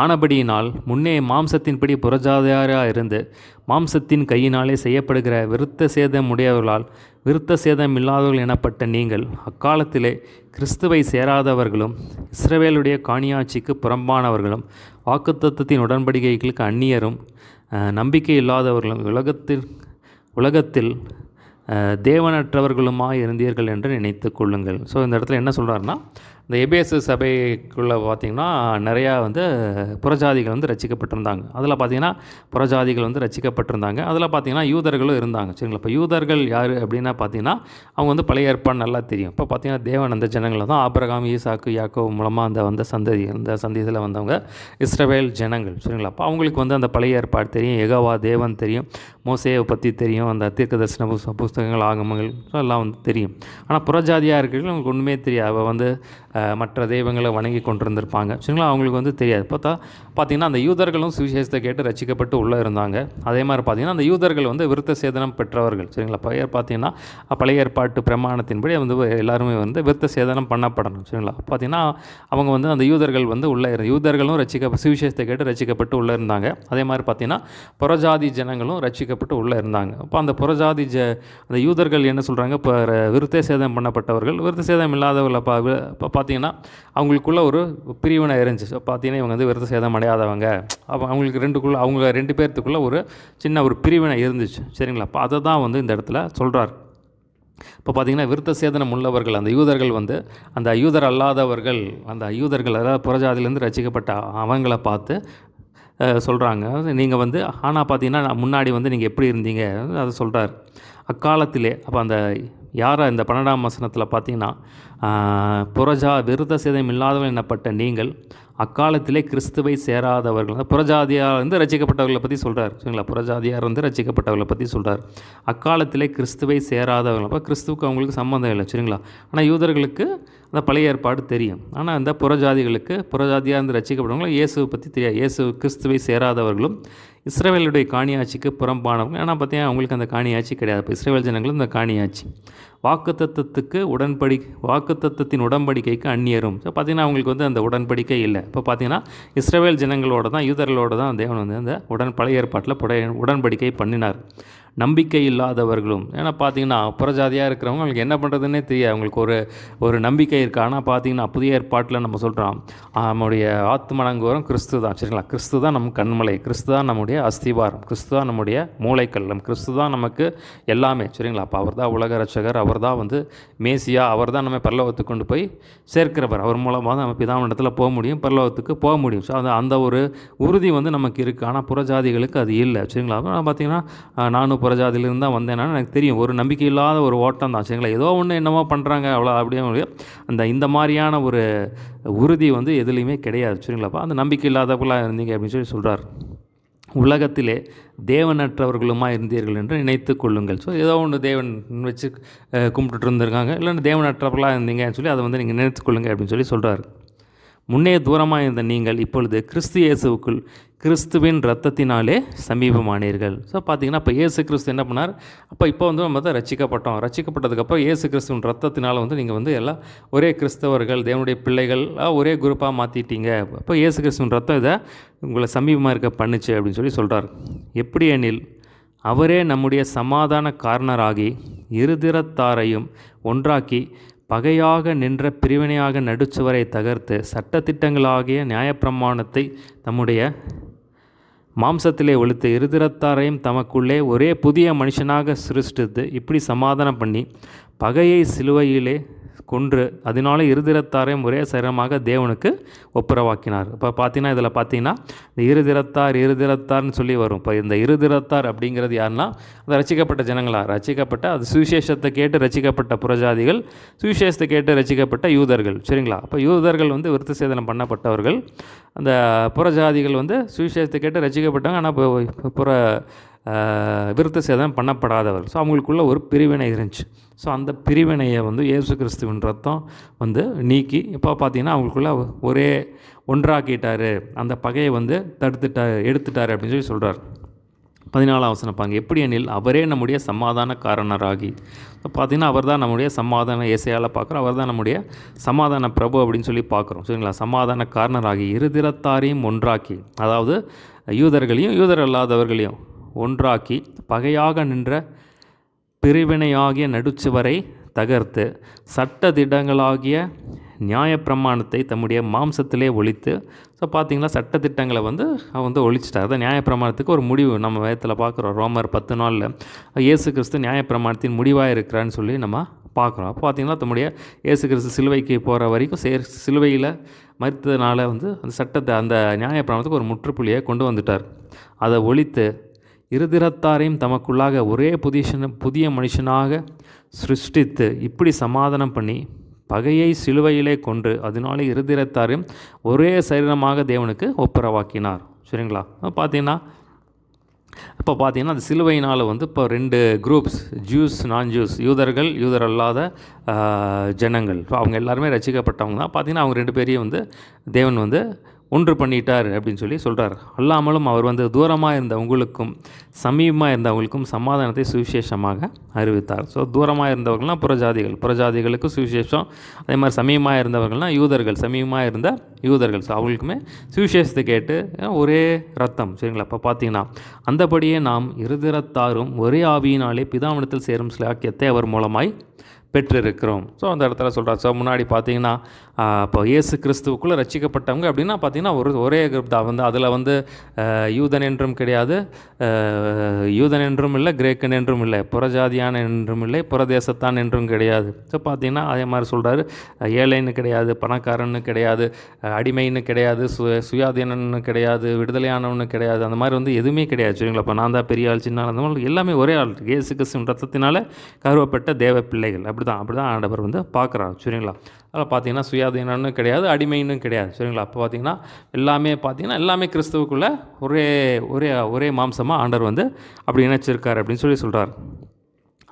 ஆனபடியினால் முன்னே மாம்சத்தின்படி புறஜாதியாராக இருந்து மாம்சத்தின் கையினாலே செய்யப்படுகிற விருத்த சேதம் உடையவர்களால் விருத்த சேதம் இல்லாதவர்கள் எனப்பட்ட நீங்கள் அக்காலத்திலே கிறிஸ்துவை சேராதவர்களும் இஸ்ரவேலுடைய காணியாட்சிக்கு புறம்பானவர்களும் வாக்குத்தத்தத்தின் உடன்படிக்கைகளுக்கு அந்நியரும் நம்பிக்கை இல்லாதவர்களும் உலகத்தில் தேவனற்றவர்களுமாய் இருந்தீர்கள் என்று நினைத்து கொள்ளுங்கள். ஸோ இந்த இடத்துல என்ன சொல்கிறாருன்னா, இந்த எபேசு சபைக்குள்ளே பார்த்திங்கன்னா நிறையா வந்து புறஜாதிகள் வந்து ரட்சிக்கப்பட்டிருந்தாங்க. அதில் பார்த்திங்கன்னா புறஜாதிகள் வந்து ரட்சிக்கப்பட்டிருந்தாங்க. அதில் பார்த்திங்கன்னா யூதர்களும் இருந்தாங்க. சரிங்களா, இப்போ யூதர்கள் யார் அப்படின்னா பார்த்திங்கன்னா அவங்க வந்து பழைய ஏற்பாடு நல்லா தெரியும். இப்போ பார்த்திங்கன்னா தேவன் அந்த ஜனங்களை தான் ஆபிரகாம், ஈசாக்கு, யாக்கோபு மூலமாக அந்த சந்ததியில் வந்தவங்க இஸ்ரவேல் ஜனங்கள். சரிங்களா, அப்போ அவங்களுக்கு வந்து அந்த பழைய ஏற்பாடு தெரியும், யெகோவா தேவன் தெரியும், மோசேயை பற்றி தெரியும், அந்த தீர்க்கதரிசன புஸ்தகங்கள் ஆகமங்கள் எல்லாம் வந்து தெரியும். ஆனால் புறஜாதியாக இருக்கிறவங்க அவங்களுக்கு ஒன்றுமே தெரியாது. அவள் வந்து மற்ற தெய்வங்களை வணங்கி கொண்டிருந்திருப்பாங்க. சரிங்களா, அவங்களுக்கு வந்து தெரியாது. பார்த்திங்கன்னா அந்த யூதர்களும் சுவிசேஷத்தை கேட்டு ரட்சிக்கப்பட்டு உள்ளே இருந்தாங்க. அதே மாதிரி பார்த்திங்கன்னா அந்த யூதர்கள் வந்து விருத்த சேதனம் பெற்றவர்கள். சரிங்களா, பார்த்திங்கன்னா பழைய ஏற்பாட்டு பிரமாணத்தின்படி வந்து எல்லாருமே வந்து விருத்த சேதனம் பண்ணப்படணும். சரிங்களா, பார்த்திங்கன்னா அவங்க வந்து அந்த யூதர்கள் வந்து யூதர்களும் சுவிசேஷத்தை கேட்டு ரட்சிக்கப்பட்டு உள்ளே இருந்தாங்க. அதே மாதிரி பார்த்திங்கன்னா புறஜாதி ஜனங்களும் ரட்சிக்கப்பட்டு உள்ளே இருந்தாங்க. அப்போ அந்த புறஜாதி அந்த யூதர்கள் என்ன சொல்கிறாங்க, இப்போ விருத்த சேதம் பண்ணப்பட்டவர்கள் விருத்த சேதம் இல்லாதவர்களை பார்த்திங்கன்னா அவங்களுக்குள்ள ஒரு பிரிவினை இருந்துச்சு. ஸோ பார்த்திங்கன்னா இவங்க வந்து விருத்த சேதம் அடையாதவங்க. அப்போ அவங்க ரெண்டு பேர்த்துக்குள்ளே ஒரு சின்ன ஒரு பிரிவினை இருந்துச்சு. சரிங்களா, அப்போ அதை தான் வந்து இந்த இடத்துல சொல்கிறார். இப்போ பார்த்திங்கன்னா விருத்த சேதனம் உள்ளவர்கள் அந்த யூதர்கள் வந்து அந்த யூதர் அல்லாதவர்கள் அதாவது புறஜாதியிலேருந்து ரட்சிக்கப்பட்ட அவங்கள பார்த்து சொல்கிறாங்க, நீங்கள் வந்து ஆனால் பார்த்தீங்கன்னா முன்னாடி வந்து நீங்கள் எப்படி இருந்தீங்க அதை சொல்கிறார். அக்காலத்திலே அப்போ அந்த யாரை இந்த 12ஆம் வசனத்தில் பார்த்தீங்கன்னா விருத்த சேதம் இல்லாதவர்கள் எனப்பட்ட நீங்கள் அக்காலத்திலே கிறிஸ்துவை சேராதவர்கள், புறஜாதியார் வந்து ரட்சிக்கப்பட்டவர்களை பற்றி சொல்கிறார். சரிங்களா, புறஜாதியார் வந்து ரட்சிக்கப்பட்டவர்களை பற்றி சொல்கிறார். அக்காலத்திலே கிறிஸ்துவை சேராதவர்கள், அப்போ கிறிஸ்துவுக்கு அவங்களுக்கு சம்மந்தம் இல்லை. சரிங்களா, ஆனால் யூதர்களுக்கு அந்த பழைய ஏற்பாடு தெரியும். ஆனால் அந்த புறஜாதியாக இருந்து ரட்சிக்கப்பட்டவங்களும் இயேசுவை பற்றி தெரியாது. இயேசு கிறிஸ்துவை சேராதவர்களும் இஸ்ரவேலுடைய காணியாட்சிக்கு புறம்பானவங்க. ஆனால் பார்த்தீங்கன்னா அவங்களுக்கு அந்த காணியாட்சி கிடையாது. இப்போ இஸ்ரவேல் ஜனங்களும் இந்த காணியாட்சி வாக்குத்தத்தத்தின் உடன்படிக்கைக்கு அந்நியரும். ஸோ பார்த்திங்கன்னா அவங்களுக்கு வந்து அந்த உடன்படிக்கை இல்லை. இப்போ பார்த்திங்கன்னா இஸ்ரவேல் ஜனங்களோட தான், யூதர்களோட தான் தேவன் வந்து அந்த பழைய ஏற்பாட்டில் உடன்படிக்கை பண்ணினார். நம்பிக்கை இல்லாதவர்களும், ஏன்னா பார்த்தீங்கன்னா புறஜாதியாக இருக்கிறவங்க அவங்களுக்கு என்ன பண்ணுறதுன்னே தெரியாது, அவங்களுக்கு ஒரு நம்பிக்கை இருக்குது. ஆனால் பார்த்தீங்கன்னா புதிய ஏற்பாட்டில் நம்ம சொல்கிறோம், நம்முடைய ஆத்மனங்கோரம் கிறிஸ்து தான். சரிங்களா? கிறிஸ்து தான் நம்ம கண்மலை, கிறிஸ்து தான் நம்முடைய அஸ்திவாரம், கிறிஸ்து தான் நம்முடைய மூளைக்கல்லம், கிறிஸ்து தான் நமக்கு எல்லாமே. சரிங்களா? அப்போ அவர் தான் உலக ரட்சகர், அவர் தான் வந்து மேசியா, அவர் தான் நம்ம பரலோகத்துக்கு கொண்டு போய் சேர்க்கிறவர். அவர் மூலமாக தான் நம்ம பிதாவினிடத்தில் போக முடியும், பரலோகத்துக்கு போக முடியும். ஸோ அந்த ஒரு உறுதி வந்து நமக்கு இருக்குது. ஆனால் புறஜாதிகளுக்கு அது இல்லை. சரிங்களா? பார்த்தீங்கன்னா நானும் புறஜாதியிலிருந்து தான் வந்தேன்னா எனக்கு தெரியும், ஒரு நம்பிக்கை இல்லாத ஒரு ஓட்டம் தான். சரிங்களா? ஏதோ ஒன்று என்னமோ பண்ணுறாங்க அவ்வளோ, அப்படியே இந்த மாதிரியான ஒரு உறுதி வந்து எதுலேயுமே கிடையாது. சரிங்களாப்பா? அந்த நம்பிக்கை இல்லாதவர்களாக இருந்தீங்க அப்படின்னு சொல்கிறார். உலகத்திலே தேவனற்றவர்களுமாக இருந்தீர்கள் என்று நினைத்து கொள்ளுங்கள். ஸோ ஏதோ ஒன்று தேவன் வச்சு கும்பிட்டுட்டு இருந்திருக்காங்க, இல்லைன்னா தேவனற்றவர்களாக இருந்தீங்கன்னு சொல்லி அதை வந்து நீங்கள் நினைத்து கொள்ளுங்கள் அப்படின்னு சொல்கிறார். முன்னே தூரமாக இருந்த நீங்கள் இப்பொழுது கிறிஸ்து இயேசுவுக்குள் கிறிஸ்துவின் இரத்தத்தினாலே சமீபமானீர்கள். ஸோ பார்த்தீங்கன்னா இப்போ இயேசு கிறிஸ்து என்ன பண்ணார், இப்போ வந்து நம்ம தான் ரட்சிக்கப்பட்டதுக்கப்புறம் இயேசு கிறிஸ்துவின் இரத்தத்தினால் வந்து நீங்கள் வந்து எல்லாம் ஒரே கிறிஸ்தவர்கள், தேவனுடைய பிள்ளைகள் ஒரே குரூப்பாக மாற்றிட்டீங்க. அப்போ இயேசு கிறிஸ்துவின் ரத்தம் இதை உங்களை சமீபமாக இருக்க பண்ணுச்சு அப்படின்னு சொல்கிறார். எப்படி எனில் அவரே நம்முடைய சமாதான காரணராகி இருதிறத்தாரையும் ஒன்றாக்கி பகையாக நின்ற பிரிவினையாக நடுச்சுவரை தகர்த்து சட்டத்திட்டங்களாகிய நியாயப்பிரமாணத்தை தம்முடைய மாம்சத்திலே ஒழித்து இருதிறத்தாரையும் தமக்குள்ளே ஒரே புதிய மனுஷனாக சிருஷ்டித்து இப்படி சமாதானம் பண்ணி பகையை சிலுவையிலே கொன்று அதனால இருதிறத்தாரையும் ஒரே சரீரமாக தேவனுக்கு ஒப்புரவாக்கினார். இப்போ பார்த்தீங்கன்னா இதில் பார்த்தீங்கன்னா இந்த இருதிறத்தார்னு சொல்லி வரும். இப்போ இந்த இருதிறத்தார் அப்படிங்கிறது யாருன்னா அந்த ரசிக்கப்பட்ட ஜனங்களா, ரசிக்கப்பட்ட அது சுவிசேஷத்தை கேட்டு ரசிக்கப்பட்ட புறஜாதிகள், சுவிசேஷத்தை கேட்டு ரசிக்கப்பட்ட யூதர்கள். சரிங்களா? அப்போ யூதர்கள் வந்து விருத்த சேதனம் பண்ணப்பட்டவர்கள், அந்த புறஜாதிகள் வந்து சுவிசேஷத்தை கேட்டு ரசிக்கப்பட்டவங்க, ஆனால் விருத்த சேதனம் பண்ணப்படாதவர். ஸோ அவங்களுக்குள்ள ஒரு பிரிவினை இருந்துச்சு. ஸோ அந்த பிரிவினையை வந்து இயேசு கிறிஸ்துவின் ரத்தம் வந்து நீக்கி இப்போ பார்த்தீங்கன்னா அவங்களுக்குள்ள ஒரே ஒன்றாக்கிட்டார், அந்த பகையை வந்து எடுத்துட்டார் அப்படின்னு சொல்கிறார். 14ஆம் வசனம் பாருங்க. எப்படி எனில் அவரே நம்முடைய சமாதான காரணராகி. பார்த்தீங்கன்னா அவர் தான் நம்முடைய சமாதான ஏசையால் பார்க்குறோம், அவர் தான் நம்முடைய சமாதான பிரபு அப்படின்னு சொல்லி பார்க்குறோம். சரிங்களா? சமாதான காரணராகி இருதிறத்தாரையும் ஒன்றாக்கி, அதாவது யூதர்களையும் யூதர் அல்லாதவர்களையும் ஒன்றாக்கி பகையாக நின்ற பிரிவினையாகிய நடுச்சுவரை தகர்த்து சட்டத்திட்டங்களாகிய நியாயப்பிரமாணத்தை தம்முடைய மாம்சத்திலே ஒழித்து. ஸோ பார்த்திங்கன்னா சட்டத்திட்டங்களை வந்து ஒழிச்சிட்டார். அதான் நியாயப்பிரமாணத்துக்கு ஒரு முடிவு நம்ம வேதத்தில் பார்க்குறோம். ரோமர் 10 இயேசு கிறிஸ்து நியாயப்பிரமாணத்தின் முடிவாக இருக்கிறான்னு சொல்லி நம்ம பார்க்குறோம். அப்போ பார்த்திங்கன்னா தம்முடைய இயேசு கிறிஸ்து சிலுவைக்கு போகிற வரைக்கும் சிலுவையில் மறுத்ததுனால வந்து அந்த சட்டத்தை, அந்த நியாயப்பிரமாணத்துக்கு ஒரு முற்றுப்புள்ளியை கொண்டு வந்துட்டார். அதை ஒழித்து இருதிறத்தாரையும் தமக்குள்ளாக ஒரே புதிய மனுஷனாக சிருஷ்டித்து இப்படி சமாதானம் பண்ணி பகையை சிலுவையிலே கொன்று அதனால இருதிறத்தாரையும் ஒரே சரீரமாக தேவனுக்கு ஒப்புரவாக்கினார். சரிங்களா? இப்போ பார்த்தீங்கன்னா அந்த சிலுவையினால் வந்து இப்போ 2 குரூப்ஸ், ஜூஸ் நான் ஜூஸ், யூதர் அல்லாத ஜனங்கள், அவங்க எல்லாருமே ரசிக்கப்பட்டவங்க தான். பார்த்திங்கன்னா அவங்க 2 பேரையும் வந்து தேவன் வந்து ஒன்று பண்ணிட்டார் அப்படின்னு சொல்கிறார். அல்லாமலும் அவர் வந்து தூரமாக இருந்த உங்களுக்கும் சமீபமாக இருந்தவங்களுக்கும் சமாதானத்தை சுவிசேஷமாக அறிவித்தார். ஸோ தூரமாக இருந்தவர்கள்னால் புறஜாதிகளுக்கு சுவிசேஷம், அதே மாதிரி சமீபமாக இருந்தவர்கள்னால் யூதர்கள், சமீபமாக இருந்த யூதர்கள். ஸோ அவங்களுக்குமே சுவிசேஷத்தை கேட்டு ஒரே ரத்தம். சரிங்களா? இப்போ பார்த்தீங்கன்னா அந்தபடியே நாம் இருதிறத்தாரும் ஒரே ஆவியினாலே பிதாவினத்தில் சேரும் சிலாக்கியத்தை அவர் மூலமாய் பெற்றிருக்கிறோம். ஸோ அந்த இடத்துல சொல்கிறார். ஸோ முன்னாடி பார்த்தீங்கன்னா இப்போ இயேசு கிறிஸ்துவுக்குள்ளே ரட்சிக்கப்பட்டவங்க அப்படின்னா பார்த்தீங்கன்னா ஒரே குரூப் தான். வந்து அதில் வந்து யூதன் என்றும் கிடையாது, யூதன் என்றும் இல்லை, கிரேக்கன் என்றும் இல்லை, புறஜாதியான என்றும் இல்லை, புறதேசத்தான் என்றும் கிடையாது. ஸோ பார்த்தீங்கன்னா அதே மாதிரி சொல்கிறாரு, ஏழைன்னு கிடையாது, பணக்காரன்னு கிடையாது, அடிமைன்னு கிடையாது, சுயாதீனன்னு கிடையாது, விடுதலையானவன்னு கிடையாது, அந்த மாதிரி வந்து எதுவுமே கிடையாது. சரிங்களா? இப்போ நான் தான் பெரிய ஆள், சின்ன ஆள், அந்த மாதிரி எல்லாமே ஒரே ஆள். இயேசு கிறிஸ்துவின் ரத்தத்தினால கருவப்பட்ட தேவ பிள்ளைகள். அப்படி தான் ஆண்டவர் வந்து பார்க்குறாரு. சரிங்களா? அதில் பார்த்தீங்கன்னா சுயாதீனம்னு கிடையாது, அடிமைன்னு கிடையாது. சரிங்களா? அப்போ பார்த்தீங்கன்னா எல்லாமே கிறிஸ்துவுக்குள்ளே ஒரே மாம்சமாக ஆண்டவர் வந்து அப்படி இணைச்சிருக்கார் அப்படின்னு சொல்கிறார்.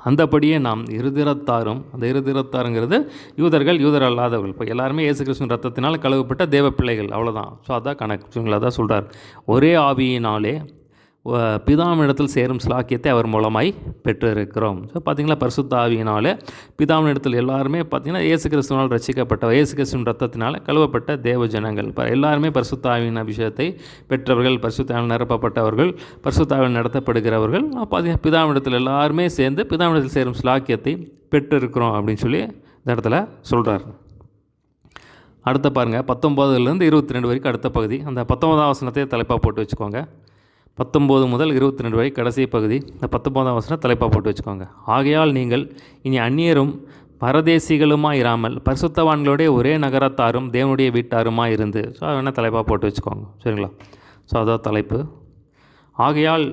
அந்தபடியே நாம் இருதிறத்தாரும், அந்த இருதிறத்தாருங்கிறது யூதர் அல்லாதவர்கள். இப்போ எல்லாருமே இயேசு கிறிஸ்துவின் ரத்தத்தினால் கழுவப்பட்ட தேவ பிள்ளைகள், அவ்வளோதான். ஸோ அதான் கணக்கு. சரிங்களா? அதான் சொல்கிறார். ஒரே ஆவியினாலே பிதாவினிடத்தில் சேரும் ஸ்லாக்கியத்தை அவர் மூலமாய் பெற்றிருக்கிறோம். ஸோ பார்த்திங்களா, பரிசுத்த ஆவியினால் பிதாவினிடத்தில் எல்லாருமே பார்த்திங்கன்னா இயேசு கிறிஸ்துவினால் ரட்சிக்கப்பட்ட, இயேசு கிறிஸ்துவின் ரத்தத்தினால் கழுவப்பட்ட தேவ ஜனங்கள் எல்லாருமே பரிசுத்த ஆவியின் அபிஷேகத்தை பெற்றவர்கள், பரிசுத்த ஆவியில் நிரப்பப்பட்டவர்கள், பரிசுத்த ஆவியில் நடத்தப்படுகிறவர்கள். பார்த்திங்கன்னா பிதாவினிடத்தில் எல்லாருமே சேர்ந்து பிதாவினிடத்தில் சேரும் ஸ்லாக்கியத்தை பெற்றிருக்கிறோம் அப்படின்னு சொல்லி இந்த இடத்துல சொல்கிறார். அடுத்த பாருங்கள், 19 22 வரைக்கும் அடுத்த பகுதி. அந்த 19ஆம் வசனத்தை தலைப்பாக போட்டு வச்சுக்கோங்க. 19 முதல் 22 வரை கடைசி பகுதி. இந்த 19ஆம் வசனம் தலைப்பாக போட்டு வச்சுக்கோங்க. ஆகையால் நீங்கள் இனி அந்நியரும் பரதேசிகளுமாக இராமல் பரிசுத்தவான்களுடைய ஒரே நகரத்தாரும் தேவனுடைய வீட்டாருமாக இருந்து. ஸோ அதை வேணால் தலைப்பாக போட்டு வச்சுக்கோங்க, சரிங்களா? ஸோ அதான் தலைப்பு. ஆகையால்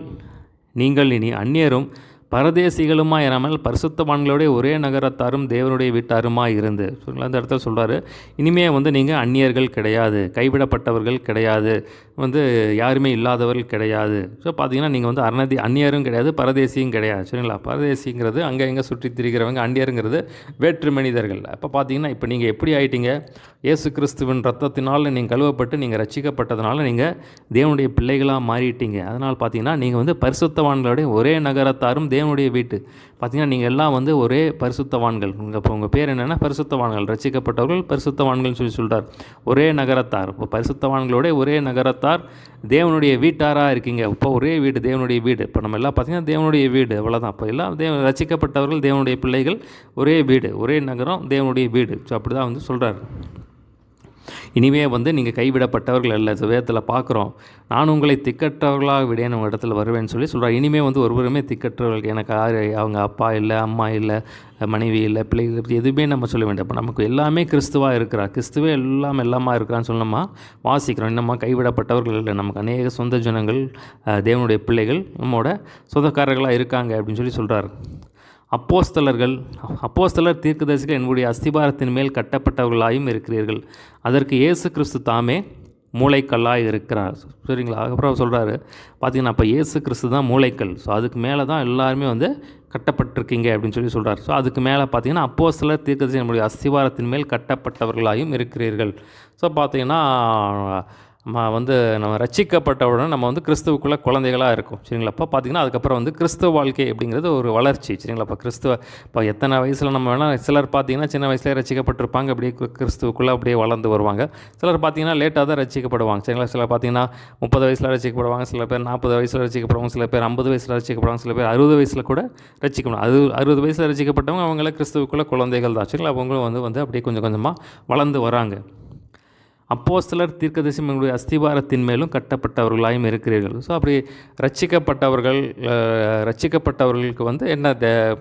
நீங்கள் இனி அந்நியரும் பரதேசிகளுமாக இராமல் பரிசுத்தவான்களுடைய ஒரே நகரத்தாரும் தேவனுடைய வீட்டாருமாக இருந்து. சரிங்களா? அந்த இடத்துல சொல்கிறாரு, இனிமேல் நீங்கள் அந்நியர்கள் கிடையாது, கைவிடப்பட்டவர்கள் கிடையாது, யாருமே இல்லாதவர்கள் கிடையாது. ஸோ பார்த்தீங்கன்னா நீங்கள் அந்நியரும் கிடையாது, பரதேசியும் கிடையாது. சரிங்களா? பரதேசிங்கிறது அங்கே எங்கே சுற்றி திரிகிறவங்க, அந்நியருங்கிறது வேற்று மனிதர்கள். அப்போ பார்த்தீங்கன்னா இப்போ நீங்கள் எப்படி ஆகிட்டீங்க? இயேசு கிறிஸ்துவின் ரத்தத்தினால் நீங்கள் கழுவப்பட்டு நீங்கள் ரட்சிக்கப்பட்டதுனால நீங்கள் தேவனுடைய பிள்ளைகளாக மாறிட்டீங்க. அதனால் பார்த்தீங்கன்னா நீங்கள் பரிசுத்தவான்களுடைய ஒரே நகரத்தாரும் தேவனுடைய வீட்டு. பார்த்தீங்கன்னா நீங்கள் எல்லாம் ஒரே பரிசுத்தவான்கள். உங்கள் பேர் என்னென்னா பரிசுத்தவான்கள், ரட்சிக்கப்பட்டவர்கள் பரிசுத்தவான்கள்னு சொல்லிட்டார். ஒரே நகரத்தார். இப்போ பரிசுத்தவான்களோட ஒரே நகரத்தார், தேவனுடைய வீட்டாராக இருக்கீங்க. இப்போ ஒரே வீடு, தேவனுடைய வீடு. இப்போ நம்ம எல்லாம் பார்த்தீங்கன்னா தேவனுடைய வீடு, அவ்வளோதான். இப்போ எல்லாம் ரட்சிக்கப்பட்டவர்கள், தேவனுடைய பிள்ளைகள், ஒரே வீடு, ஒரே நகரம், தேவனுடைய வீடு. ஸோ அப்படி தான் சொல்கிறார். இனிமே நீங்கள் கைவிடப்பட்டவர்கள் அல்ல. வேதத்தில் பார்க்குறோம், நான் உங்களை திக்கற்றவர்களாக விடேன் உங்கள் இடத்துல வருவேன்னு சொல்கிறார். இனிமே ஒருவருமே திக்கற்றவர்கள். எனக்கு அவங்க அப்பா இல்லை, அம்மா இல்லை, மனைவி இல்லை, பிள்ளைகள் பற்றி எதுவுமே நம்ம சொல்ல வேண்டாம். இப்போ நமக்கு எல்லாமே கிறிஸ்துவாக இருக்கிறார், கிறிஸ்துவே எல்லாமா இருக்கிறான்னு சொல்லணுமா வாசிக்கிறோம். இன்னமா கைவிடப்பட்டவர்கள் இல்லை, நமக்கு அநேக சொந்த ஜனங்கள், தேவனுடைய பிள்ளைகள் நம்மோட சொந்தக்காரர்களாக இருக்காங்க அப்படின்னு சொல்கிறார். அப்போஸ்தலர் தீர்க்கதரிசிகள் என்னுடைய அஸ்திபாரத்தின் மேல் கட்டப்பட்டவர்களாயும் இருக்கிறீர்கள். அதற்கு இயேசு கிறிஸ்து தாமே மூளைக்கல்லாக இருக்கிறார். சரிங்களா? அப்புறம் சொல்கிறாரு பார்த்தீங்கன்னா, அப்போ இயேசு கிறிஸ்து தான் மூளைக்கல். ஸோ அதுக்கு மேலே தான் எல்லாருமே கட்டப்பட்டிருக்கீங்க அப்படின்னு சொல்கிறார். ஸோ அதுக்கு மேலே பார்த்தீங்கன்னா அப்போஸ்தலர் தீர்க்கதரிசிகள் என்னுடைய அஸ்திபாரத்தின் மேல் கட்டப்பட்டவர்களாயும் இருக்கிறீர்கள். ஸோ பார்த்தீங்கன்னா நம்ம ரட்சிக்கப்பட்டவுடன் நம்ம கிறிஸ்துவுக்குள்ளே குழந்தைகளாக இருக்கும். சரிங்களா? அப்போ பார்த்திங்கன்னா அதுக்கப்புறம் கிறிஸ்துவ வாழ்க்கை அப்படிங்கிறது ஒரு வளர்ச்சி. சரிங்களா? இப்போ எத்தனை வயசில் நம்ம வேணால், சிலர் பார்த்திங்கன்னா சின்ன வயசுலேயே ரட்சிக்கப்பட்டிருப்பாங்க, அப்படியே கிறிஸ்துவுக்குள்ளே அப்படியே வளர்ந்து வருவாங்க. சிலர் பார்த்திங்கன்னா லேட்டாக தான் ரட்சிக்கப்படுவாங்க. சரிங்களா? சிலர் பார்த்திங்கன்னா 30 வயசில் ரட்சிக்கப்படுவாங்க, சில பேர் 40 வயசில் ரட்சிக்கப்படுவாங்க, சில பேர் 50 வயசில் ரட்சிக்கப்படுவாங்க, சில பேர் 60 வயசில் கூட ரட்சிக்கணும். 60 வயசில் ரட்சிக்கப்பட்டவங்க அவங்கள கிறிஸ்துவுக்குள்ளே குழந்தைகள் தான். சரிங்களா? அவங்களும் அப்படியே கொஞ்சம் கொஞ்சமாக வளர்ந்து வராங்க. அப்போஸ்தலர் தீர்க்கதரிசிகள் என்னுடைய அஸ்திபாரத்தின் மேலும் கட்டப்பட்டவர்களாயும் இருக்கிறீர்கள். ஸோ அப்படி ரட்சிக்கப்பட்டவர்களுக்கு என்ன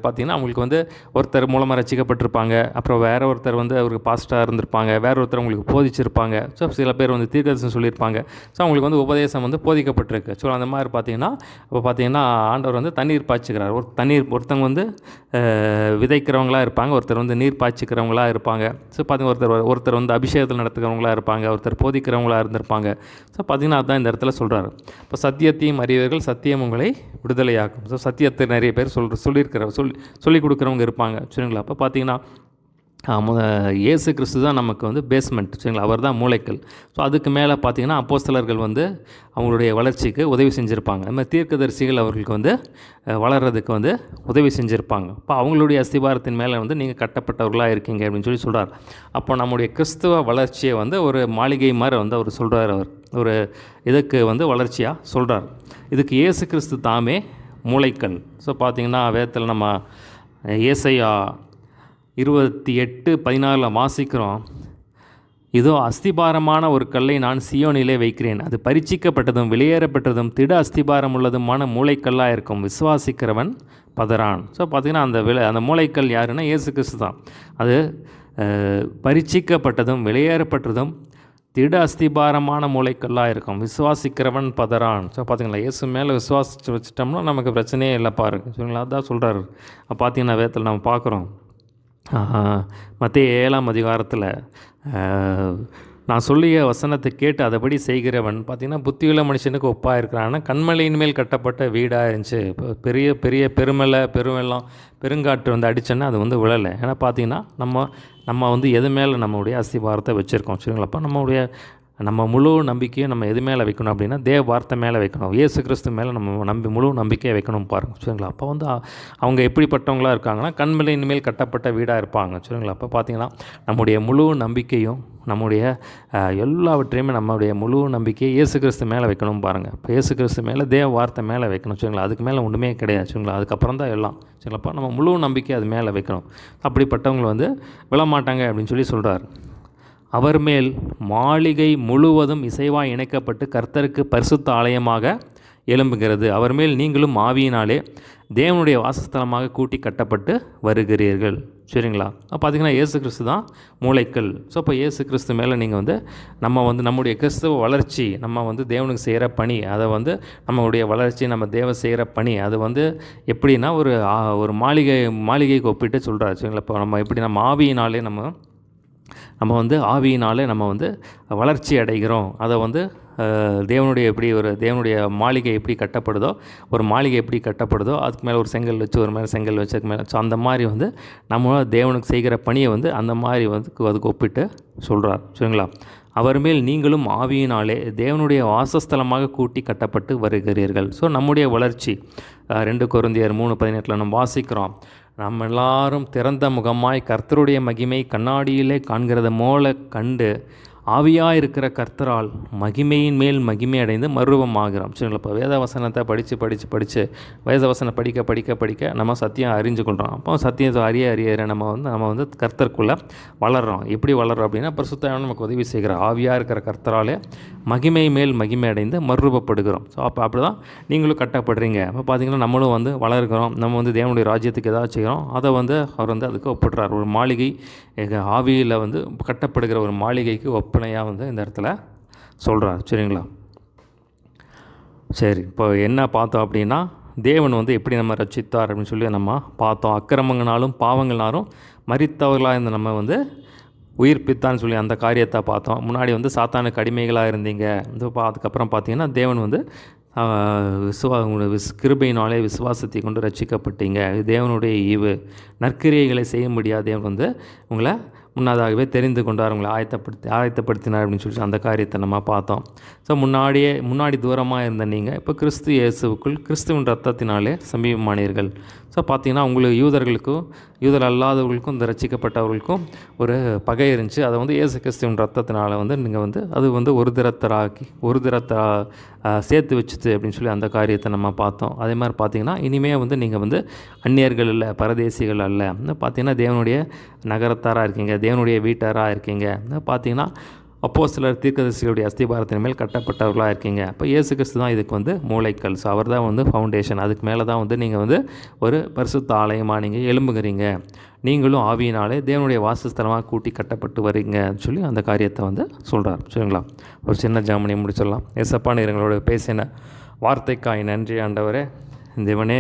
பார்த்திங்கன்னா, அவங்களுக்கு ஒருத்தர் மூலமாக ரட்சிக்கப்பட்டிருப்பாங்க, அப்புறம் வேற ஒருத்தர் அவருக்கு பாஸ்டராக இருந்திருப்பாங்க, வேற ஒருத்தர் அவங்களுக்கு போதிச்சிருப்பாங்க. ஸோ சில பேர் தீர்க்கதரிசனம் சொல்லியிருப்பாங்க. ஸோ அவங்களுக்கு உபதேசம் போதிக்கப்பட்டிருக்கு. ஸோ அந்த மாதிரி பார்த்திங்கன்னா, இப்போ பார்த்திங்கன்னா ஆண்டவர் தண்ணீர் பாய்ச்சிக்கிறார். ஒருத்தவங்க விதைக்கிறவங்களாக இருப்பாங்க, ஒருத்தர் நீர் பாய்ச்சிக்கிறவங்களாக இருப்பாங்க. ஸோ பார்த்திங்கன்னா ஒருத்தர் அபிஷேகத்தில் நடத்துகிறவங்களாக இருப்பாங்க, ஒருத்தர் போதிக்கிறவங்களாக இருந்திருப்பாங்க. ஸோ பார்த்திங்கன்னா அதுதான் இந்த இடத்துல சொல்கிறார். இப்போ சத்தியத்தையும் அறிவீர்கள், சத்தியம் உங்களை விடுதலையாக்கும். ஸோ சத்தியத்தை நிறைய பேர் சொல்லிக் கொடுக்குறவங்க இருப்பாங்க. சரிங்களா? அப்போ பார்த்திங்கன்னா இயேசு கிறிஸ்து தான் நமக்கு பேஸ்மெண்ட். சரிங்களா? அவர் தான் மூளைக்கல். ஸோ அதுக்கு மேலே பார்த்திங்கன்னா அப்போஸ்தலர்கள் அவங்களுடைய வளர்ச்சிக்கு உதவி செஞ்சுருப்பாங்க. அது மாதிரி தீர்க்கதரிசிகள் அவர்களுக்கு வளர்கிறதுக்கு உதவி செஞ்சுருப்பாங்க. இப்போ அவங்களுடைய அஸ்திபாரத்தின் மேலே நீங்கள் கட்டப்பட்டவர்களாக இருக்கீங்க அப்படின்னு சொல்கிறார். அப்போ நம்முடைய கிறிஸ்துவ வளர்ச்சியை ஒரு மாளிகை மாதிரி அவர் சொல்கிறார். அவர் ஒரு இதுக்கு வளர்ச்சியாக சொல்கிறார். இதுக்கு இயேசு கிறிஸ்து தாமே மூளைக்கல். ஸோ பார்த்திங்கன்னா வேதத்தில் நம்ம ஏசாயா 28:14 வாசிக்கிறோம். இதோ அஸ்திபாரமான ஒரு கல்லை நான் சியோனிலே வைக்கிறேன், அது பரீட்சிக்கப்பட்டதும் வெளியேறப்பட்டதும் திட அஸ்திபாரம் உள்ளதுமான மூளைக்கல்லாக இருக்கும், விசுவாசிக்கிறவன் பதறான். ஸோ பார்த்திங்கன்னா அந்த மூளைக்கல் யாருன்னா இயேசு கிறிஸ்து தான். அது பரீட்சிக்கப்பட்டதும் வெளியேறப்பட்டதும் திட அஸ்திபாரமான மூளைக்கல்லாக இருக்கும், விசுவாசிக்கிறவன் பதறான். ஸோ பார்த்திங்களா, இயேசு மேலே விசுவாசித்து வச்சுட்டோம்னா நமக்கு பிரச்சனையே இல்லை பாருங்க. சரிங்களா? அதான் சொல்கிறார். பார்த்திங்கன்னா வேதத்தில் நம்ம பார்க்குறோம். மத்தேயு 7ஆம் அதிகாரத்தில் நான் சொல்லிய வசனத்தை கேட்டு அதைப்படி செய்கிறவன் பார்த்திங்கன்னா புத்தியுள்ள மனுஷனுக்கு ஒப்பாக இருக்கிறான்னா கண்மலையின் மேல் கட்டப்பட்ட வீடாக இருந்துச்சு. இப்போ பெரிய பெரிய பெருவெல்லாம் பெருங்காற்று அடித்தோன்னா அது விழலை. ஏன்னா பார்த்திங்கன்னா நம்ம எது மேலே நம்மளுடைய அஸ்திபாரத்தை வச்சுருக்கோம். சரிங்களா? அப்போ நம்மளுடைய நம்ம முழு நம்பிக்கையும் நம்ம எது மேலே வைக்கணும் அப்படின்னா தேவ வார்த்தை மேலே வைக்கணும். இயேசு கிறிஸ்து மேலே நம்ம முழு நம்பிக்கையை வைக்கணும் பாருங்கள். சரிங்களா? அப்போ வந்து அவங்க எப்படிப்பட்டவங்களாக இருக்காங்கன்னா, கண்மலையின் மேல் கட்டப்பட்ட வீடாக இருப்பாங்க. சரிங்களா? அப்போ பார்த்திங்கன்னா நம்முடைய முழு நம்பிக்கையும் நம்முடைய எல்லாவற்றையுமே நம்முடைய முழு நம்பிக்கையை இயேசு கிறிஸ்து மேலே வைக்கணும் பாருங்கள். இப்போ இயேசு கிறிஸ்து மேலே தேவ வார்த்தை மேலே வைக்கணும். சரிங்களா? அதுக்கு மேலே ஒன்றுமே கிடையாது. சரிங்களா? அதுக்கப்புறம் தான் எல்லாம். சரிங்களாப்பா? நம்ம முழு நம்பிக்கை அது மேலே வைக்கணும். அப்படிப்பட்டவங்களை வந்து விழமாட்டாங்க அப்படின்னு சொல்லி சொல்கிறார். அவர் மேல் மாளிகை முழுவதும் இசைவாய் இணைக்கப்பட்டு கர்த்தருக்கு பரிசுத்த ஆலயமாக எழும்புகிறது. அவர் மேல் நீங்களும் ஆவியினாலே தேவனுடைய வாசஸ்தலமாக கூட்டி கட்டப்பட்டு வருகிறீர்கள். சரிங்களா? பார்த்திங்கன்னா இயேசு கிறிஸ்து தான் மூளைக்கல். ஸோ இப்போ இயேசு கிறிஸ்து மேலே நீங்கள் வந்து நம்முடைய கிறிஸ்துவ வளர்ச்சி, நம்ம வந்து தேவனுக்கு செய்கிற பணி, அதை வந்து நம்மளுடைய வளர்ச்சி, நம்ம தேவ செய்கிற பணி, அது வந்து எப்படின்னா ஒரு மாளிகைக்கு ஒப்பிட்டு சொல்கிறார். சரிங்களா? இப்போ நம்ம எப்படி நம்ம ஆவியினாலே நம்ம வந்து ஆவியினாலே நம்ம வந்து வளர்ச்சி அடைகிறோம். அதை வந்து தேவனுடைய மாளிகை எப்படி கட்டப்படுதோ, ஒரு மாளிகை எப்படி கட்டப்படுதோ அதுக்கு மேலே ஒரு செங்கல் வச்சு ஒரு மேலே செங்கல் வச்சு அதுக்கு மேலே ஸோ அந்த மாதிரி வந்து நம்ம தேவனுக்கு செய்கிற பணியை வந்து அந்த மாதிரி வந்து அதுக்கு ஒப்பிட்டு சொல்கிறார். சரிங்களா? அவர் மேல் நீங்களும் ஆவியினாலே தேவனுடைய வாசஸ்தலமாக கூட்டி கட்டப்பட்டு வருகிறீர்கள். ஸோ நம்முடைய வளர்ச்சி 2 கொரிந்தியர் 3:18 நம்ம வாசிக்கிறோம். நம்ம எல்லாரும் திறந்த முகமாய் கர்த்தருடைய மகிமை கண்ணாடியிலே காண்கிறத போல கண்டு ஆவியாக இருக்கிற கர்த்தரால் மகிமையின் மேல் மகிமை அடைந்து மறுரூபமாகிறோம். சரிங்களா? இப்போ வேதவசனத்தை படித்து வேதவசனம் படிக்க நம்ம சத்தியம் அறிஞ்சு கொள்கிறோம். அப்போ சத்தியத்தை அறிய நம்ம வந்து கர்த்தருக்குள்ளே வளர்கிறோம். எப்படி வளர்கிறோம் அப்படின்னா பரிசுத்த ஆவியானவர் நமக்கு உதவி செய்கிறார். ஆவியாக இருக்கிற கர்த்தராலே மகிமை மேல் மகிமை அடைந்து மறுரூபப்படுகிறோம். ஸோ அப்படி தான் நீங்களும் கட்டப்படுறீங்க. அப்போ பார்த்திங்கன்னா நம்மளும் வந்து வளர்கிறோம். நம்ம வந்து தேவனுடைய ராஜ்யத்துக்கு ஏதாவது செய்கிறோம். அதை வந்து அவர் வந்து அதுக்கு ஒப்பிடுறார். ஒரு மாளிகை ஆவியில் வந்து கட்டப்படுகிற ஒரு மாளிகைக்கு ஒப்பனையாக வந்து இந்த இடத்துல சொல்கிறார். சரிங்களா? சரி, இப்போ என்ன பார்த்தோம் அப்படின்னா தேவன் வந்து எப்படி நம்ம ரட்சித்தார் அப்படின்னு சொல்லி நம்ம பார்த்தோம். அக்கிரமங்களாலும் பாவங்களாலும் மரித்தவர்களாக இருந்த நம்ம வந்து உயிர்ப்பித்தான்னு சொல்லி அந்த காரியத்தை பார்த்தோம். முன்னாடி வந்து சாத்தானுக்கு அடிமைகளாக இருந்தீங்க. அதுக்கப்புறம் பார்த்தீங்கன்னா தேவன் வந்து கிருபையினாலே விசுவாசத்தை கொண்டு ரட்சிக்கப்பட்டீங்க. இது தேவனுடைய ஈவு. நற்கிரியைகளை செய்ய முடியாது தேவன் வந்து உங்களை முன்னதாகவே தெரிந்து கொண்டார், உங்களை ஆயத்தப்படுத்தினார் அப்படின்னு சொல்லி அந்த காரியத்தை நம்ம பார்த்தோம். ஸோ முன்னாடி தூரமாக இருந்த நீங்கள் இப்போ கிறிஸ்து இயேசுவுக்குள் கிறிஸ்துவின் ரத்தத்தினாலே சமீபமானீர்கள். ஸோ பார்த்தீங்கன்னா உங்களுக்கு யூதர் அல்லாதவர்களுக்கும் இந்த ரட்சிக்கப்பட்டவர்களுக்கும் ஒரு பகை இருந்துச்சு. அதை வந்து இயேசு கிறிஸ்துவின் ரத்தத்தினால வந்து நீங்கள் வந்து அது வந்து ஒரு திறத்தை சேர்த்து வச்சுது அப்படின்னு சொல்லி அந்த காரியத்தை நம்ம பார்த்தோம். அதே மாதிரி பார்த்தீங்கன்னா இனிமேல் வந்து நீங்கள் வந்து அந்நியர்கள் இல்லை, பரதேசிகள் அல்ல. பார்த்தீங்கன்னா தேவனுடைய நகரத்தாராக இருக்கீங்க, தேவனுடைய வீட்டாராக இருக்கீங்க. பார்த்தீங்கன்னா அப்போஸ்தலர் தீர்க்கதரிசிகளுடைய அஸ்திபாரத்தின் மேல் கட்டப்பட்டவர்களாக இருக்கீங்க. அப்போ இயேசு கிறிஸ்து தான் இதுக்கு வந்து மூளைக்கல். ஸோ அவர் தான் வந்து ஃபவுண்டேஷன். அதுக்கு மேலே தான் வந்து நீங்கள் வந்து ஒரு பரிசுத்த ஆலயமாக நீங்கள் எழும்புகிறீங்க. நீங்களும் ஆவியினாலே தேவனுடைய வாசஸ்தலமாக கூட்டி கட்டப்பட்டு வரீங்கன்னு சொல்லி அந்த காரியத்தை வந்து சொல்கிறார். சரிங்களா? ஒரு சின்ன ஜாமனியை முடிச்சிடலாம். ஏசப்பா எங்களோட பேசின வார்த்தைக்காய் நன்றி ஆண்டவரே. தேவனே,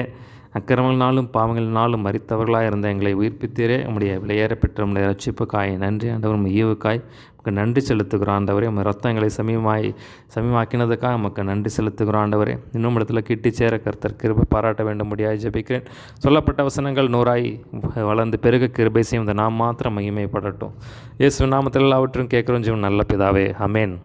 அக்கிரமங்களாலும் பாவங்களினாலும் மரித்தவர்களாக இருந்த எங்களை உயிர்ப்பித்தீரே. உம்முடைய விலையேற பெற்ற உம்முடைய ரட்சிப்புக்காய் நன்றி ஆண்டவர். உங்கள் ஈவுக்காய் நமக்கு நன்றி செலுத்துகிறோம் ஆண்டவரே. உங்கள் ரத்தம் எங்களை சமீபமாக்கினதுக்காக நமக்கு நன்றி செலுத்துகிறோம் ஆண்டவரே. இன்னும் இடத்துல கிட்டி சேர கர்த்தர் கிருபை பாராட்ட வேண்டும் முடியாது ஜெபிக்கிறேன். சொல்லப்பட்ட வசனங்கள் 100 வளர்ந்து பெருக கிருபை செய்யும் இந்த நாம் மாத்திரம் மகிமைப்படட்டும். இயேசு நாமத்தில் எல்லாவற்றும் கேட்குறோம் ஜீவன் நல்ல பிதாவே. ஆமென்.